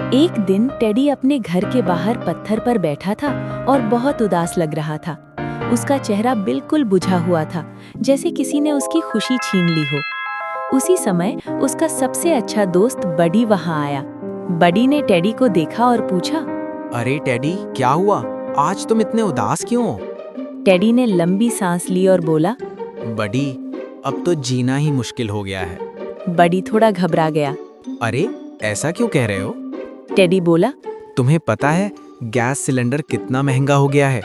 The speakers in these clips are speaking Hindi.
एक दिन टेडी अपने घर के बाहर पत्थर पर बैठा था और बहुत उदास लग रहा था। उसका चेहरा बिल्कुल बुझा हुआ था, जैसे किसी ने उसकी खुशी छीन ली हो। उसी समय उसका सबसे अच्छा दोस्त बडी वहां आया। बडी ने टेडी को देखा और पूछा। अरे टेडी, क्या हुआ? आज तुम इतने उदास क्यों हो? टेडी ने लंबी सांस ली और बोला। बडी, अब तो जीना ही मुश्किल हो गया है। बडी थोड़ा घबरा गया। अरे, ऐसा क्यों कह रहे हो? टेडी बोला। तुम्हें पता है गैस सिलेंडर कितना महंगा हो गया है?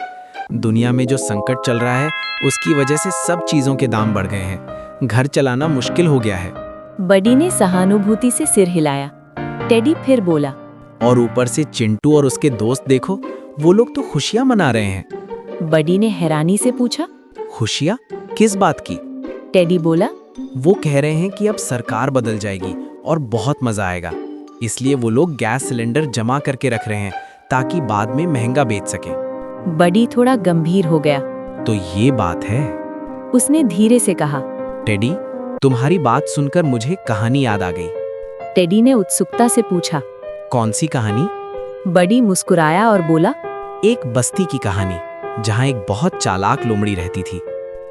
दुनिया में जो संकट चल रहा है उसकी वजह से सब चीजों के दाम बढ़ गए हैं। घर चलाना मुश्किल हो गया है। बडी ने सहानुभूति से सिर हिलाया। टेडी फिर बोला। और ऊपर से चिंटू और उसके दोस्त देखो, वो लोग तो खुशियां मना रहे हैं। बडी ने हैरानी से पूछा। खुशियां? किस बात की? टेडी बोला। वो कह रहे हैं कि अब सरकार बदल जाएगी और बहुत मजा आएगा। इसलिए वो लोग गैस सिलेंडर जमा करके रख रहे हैं ताकि बाद में महंगा बेच सके। बडी थोड़ा गंभीर हो गया। तो ये बात है? उसने धीरे से कहा। टेडी, तुम्हारी बात सुनकर मुझे कहानी याद आ गई। टेडी ने उत्सुकता से पूछा। कौन सी कहानी? बडी मुस्कुराया और बोला। एक बस्ती की कहानी जहाँ एक बहुत चालाक लोमड़ी रहती थी।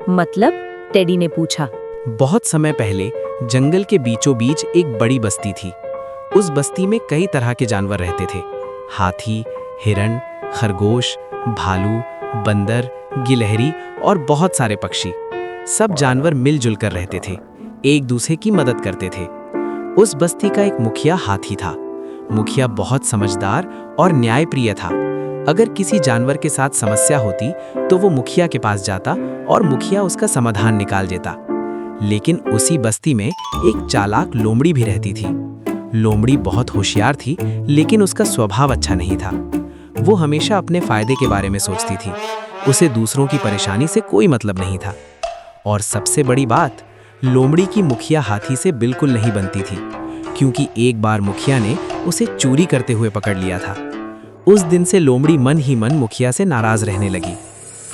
मतलब? टेडी ने पूछा। बहुत समय पहले जंगल के बीचों बीच एक बड़ी बस्ती थी। उस बस्ती में कई तरह के जानवर रहते थे। हाथी, हिरण, खरगोश, भालू, बंदर, गिलहरी और बहुत सारे पक्षी। सब जानवर मिलजुल कर रहते थे, एक दूसरे की मदद करते थे। उस बस्ती का एक मुखिया हाथी था। मुखिया बहुत समझदार और न्यायप्रिय था। अगर किसी जानवर के साथ समस्या होती तो वो मुखिया के पास जाता और मुखिया उसका समाधान निकाल देता। लेकिन उसी बस्ती में एक चालाक लोमड़ी भी रहती थी। लोमड़ी बहुत होशियार थी, लेकिन उसका स्वभाव अच्छा नहीं था। वो हमेशा अपने फायदे के बारे में सोचती थी। उसे दूसरों की परेशानी से कोई मतलब नहीं था। और सबसे बड़ी बात, लोमड़ी की मुखिया हाथी से बिल्कुल नहीं बनती थी, क्योंकि एक बार मुखिया ने उसे चोरी करते हुए पकड़ लिया था। उस दिन से लोमड़ी मन ही मन मुखिया से नाराज रहने लगी।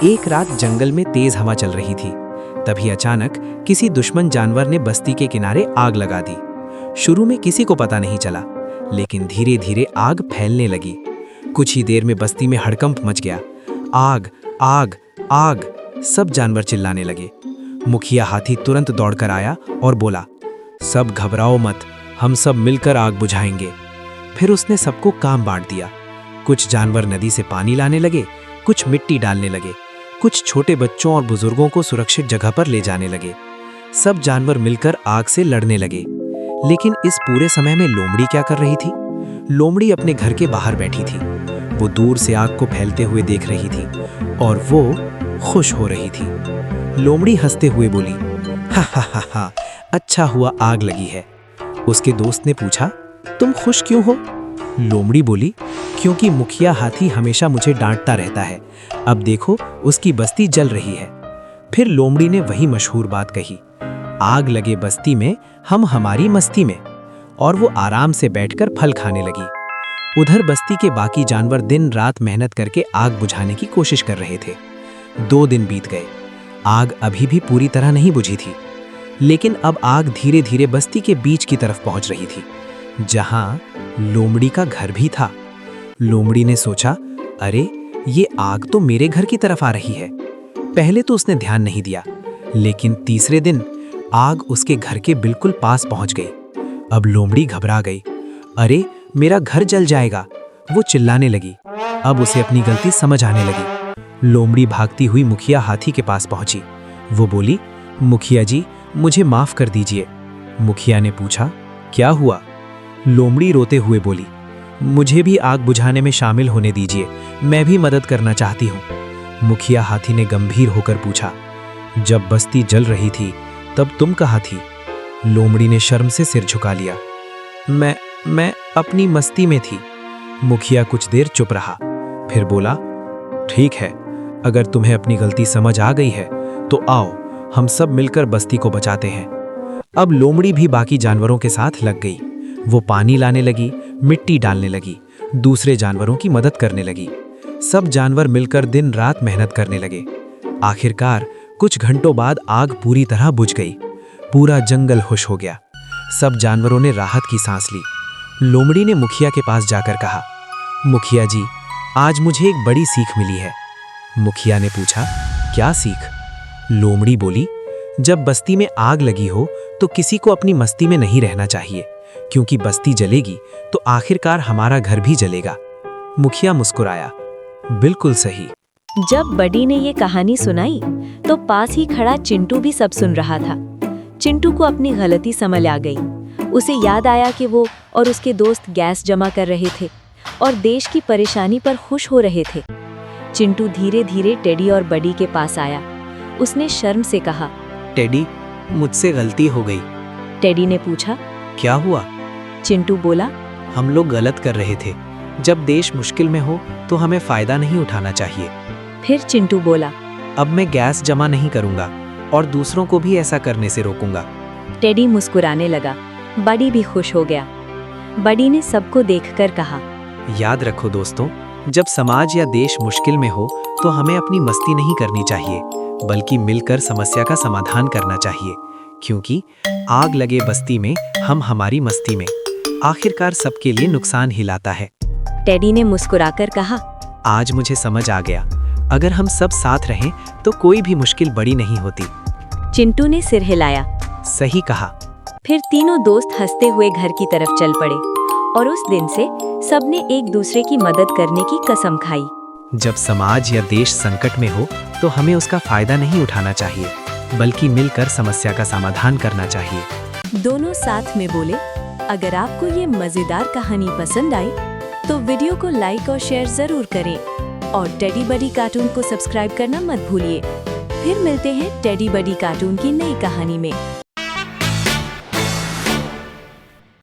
एक रात जंगल में तेज हवा चल रही थी। तभी अचानक किसी दुश्मन जानवर ने बस्ती के किनारे आग लगा दी। शुरू में किसी को पता नहीं चला, लेकिन धीरे धीरे आग फैलने लगी। कुछ ही देर में बस्ती में हड़कंप मच गया। आग, आग, आग! सब जानवर चिल्लाने लगे। मुखिया हाथी तुरंत दौड़कर आया और बोला, सब घबराओ मत, हम सब मिलकर आग बुझाएंगे। फिर उसने सबको काम बांट दिया। कुछ जानवर नदी से पानी लाने लगे, कुछ मिट्टी डालने लगे, कुछ छोटे बच्चों और बुजुर्गों को सुरक्षित जगह पर ले जाने लगे। सब जानवर मिलकर आग से लड़ने लगे। लेकिन इस पूरे समय में लोमड़ी क्या कर रही थी? लोमड़ी अपने घर के बाहर बैठी थी। वो दूर से आग को फैलते हुए देख रही थी और वो खुश हो रही थी। लोमड़ी हंसते हुए बोली, हा हा हा हा, अच्छा हुआ आग लगी है। उसके दोस्त ने पूछा, तुम खुश क्यों हो? लोमड़ी बोली, क्योंकि मुखिया हाथी हमेशा मुझे डांटता रहता है। अब देखो, उसकी बस्ती जल रही है। फिर लोमड़ी ने वही मशहूर बात कही, आग लगे बस्ती में हम हमारी मस्ती में। और वो आराम से बैठकर फल खाने लगी। उधर बस्ती के बाकी जानवर दिन रात मेहनत करके आग बुझाने की कोशिश कर रहे थे। 2 दिन बीत गए। आग अभी भी पूरी तरह नहीं बुझी थी, लेकिन अब आग धीरे धीरे बस्ती के बीच की तरफ पहुंच रही थी, जहां लोमड़ी का घर भी था। लोमड़ी ने सोचा, अरे ये आग तो मेरे घर की तरफ आ रही है। पहले तो उसने ध्यान नहीं दिया, लेकिन तीसरे दिन आग उसके घर के बिल्कुल पास पहुंच गई। अब लोमड़ी घबरा गई। अरे मेरा घर जल जाएगा, वो चिल्लाने लगी। अब उसे अपनी गलती समझ आने लगी। लोमड़ी भागती हुई मुखिया हाथी के पास पहुंची। वो बोली, मुखिया जी, मुझे माफ कर दीजिए। मुखिया ने पूछा, क्या हुआ? लोमड़ी रोते हुए बोली, मुझे भी आग बुझाने में शामिल होने दीजिए, मैं भी मदद करना चाहती हूँ। मुखिया हाथी ने गंभीर होकर पूछा, जब बस्ती जल रही थी तब तुम कहाँ थी? लोमड़ी ने शर्म से सिर झुका लिया। मैं अपनी मस्ती में थी। मुखिया कुछ देर चुप रहा, फिर बोला, ठीक है, अगर तुम्हें अपनी गलती समझ आ गई है तो आओ हम सब मिलकर बस्ती को बचाते हैं। अब लोमड़ी भी बाकी जानवरों के साथ लग गई। वो पानी लाने लगी, मिट्टी डालने लगी, दूसरे जानवरों की मदद करने लगी। सब जानवर मिलकर दिन रात मेहनत करने लगे। आखिरकार कुछ घंटों बाद आग पूरी तरह बुझ गई। पूरा जंगल खुश हो गया। सब जानवरों ने राहत की सांस ली। लोमड़ी ने मुखिया के पास जाकर कहा, मुखिया जी, आज मुझे एक बड़ी सीख मिली है। मुखिया ने पूछा, क्या सीख? लोमड़ी बोली, जब बस्ती में आग लगी हो तो किसी को अपनी मस्ती में नहीं रहना चाहिए, क्योंकि बस्ती जलेगी तो आखिरकार हमारा घर भी जलेगा। मुखिया मुस्कुराया, बिल्कुल सही। जब बड़ी ने ये कहानी सुनाई तो पास ही खड़ा चिंटू भी सब सुन रहा था। चिंटू को अपनी गलती समझ आ गई। उसे याद आया कि वो और उसके दोस्त गैस जमा कर रहे थे और देश की परेशानी पर खुश हो रहे थे। चिंटू धीरे धीरे टेडी और बड़ी के पास आया। उसने शर्म से कहा, टेडी, मुझसे गलती हो गई। टेडी ने पूछा, क्या हुआ? चिंटू बोला, हम लोग गलत कर रहे थे। जब देश मुश्किल में हो तो हमें फायदा नहीं उठाना चाहिए। फिर चिंटू बोला, अब मैं गैस जमा नहीं करूंगा और दूसरों को भी ऐसा करने से रोकूंगा। टेडी मुस्कुराने लगा। बड़ी भी खुश हो गया। बड़ी ने सबको देखकर कहा, याद रखो दोस्तों, जब समाज या देश मुश्किल में हो तो हमें अपनी मस्ती नहीं करनी चाहिए, बल्कि मिलकर समस्या का समाधान करना चाहिए, क्योंकि आग लगे बस्ती में हम हमारी मस्ती में, आखिरकार सबके लिए नुकसान ही लाता है। टेडी ने मुस्कुराकर कहा, आज मुझे समझ आ गया, अगर हम सब साथ रहें तो कोई भी मुश्किल बड़ी नहीं होती। चिंटू ने सिर हिलाया। सही कहा। फिर तीनों दोस्त हंसते हुए घर की तरफ चल पड़े और उस दिन से सबने एक दूसरे की मदद करने की कसम खाई। जब समाज या देश संकट में हो तो हमें उसका फायदा नहीं उठाना चाहिए, बल्कि मिलकर समस्या का समाधान करना चाहिए। दोनों साथ में बोले। अगर आपको ये मजेदार कहानी पसंद आई तो वीडियो को लाइक और शेयर जरूर करें और टेडी बडी कार्टून को सब्सक्राइब करना मत भूलिए। फिर मिलते हैं टेडी बडी कार्टून की नई कहानी में।